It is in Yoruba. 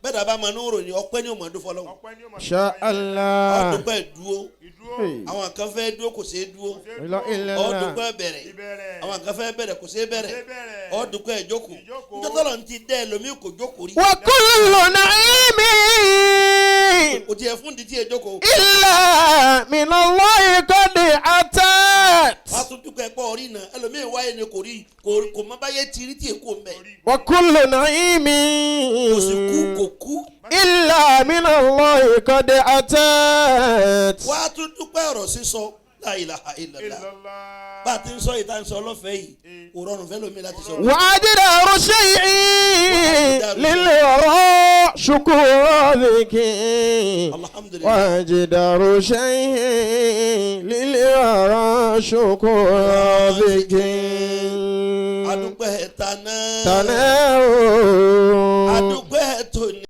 bẹ́ẹ̀ dábàá máa ń ròyìn ọpẹ́ ní òmòdó fọlọ́wọ́. Insha Allah. ọdúpẹ́ dúó àwọn kan fẹ́ dúó kò ṣeé dúó ọdúpẹ́ bẹ̀rẹ̀ àwọn kan fẹ́ bẹ̀rẹ̀ kò ṣeé bẹ̀rẹ̀ ọdúpẹ́ ìjókòó njọ́tọ́lọ́ ti dẹ́ ẹlòmíì kò jókòó rí. Wa kullu na'imin kò tiẹ̀ fún di tí ẹ jókòó. illa minallahi qad atat. wàá tún dúpẹ́ pọ̀ orí náà ẹlòmíì wáyé ni kò rí kò má báyé tiri tí èkó mẹ́. Wa kullu na'imin kò sì kú kò kú. illa minallahi qad atat. wàá tún dúpẹ́ ọ̀rọ̀ sísọ la ilaha illallah bá a ti ń sọ yìí tá a ń sọ ọlọ́fẹ́ yìí kò rọrùn fẹ́ lómi láti sọ. وأجدر شيء للوراء شكرك alhamdulilayi. وأجدر شيء للوراء شكرك adúpẹ́ tànà تناو adúpẹ́ tòní.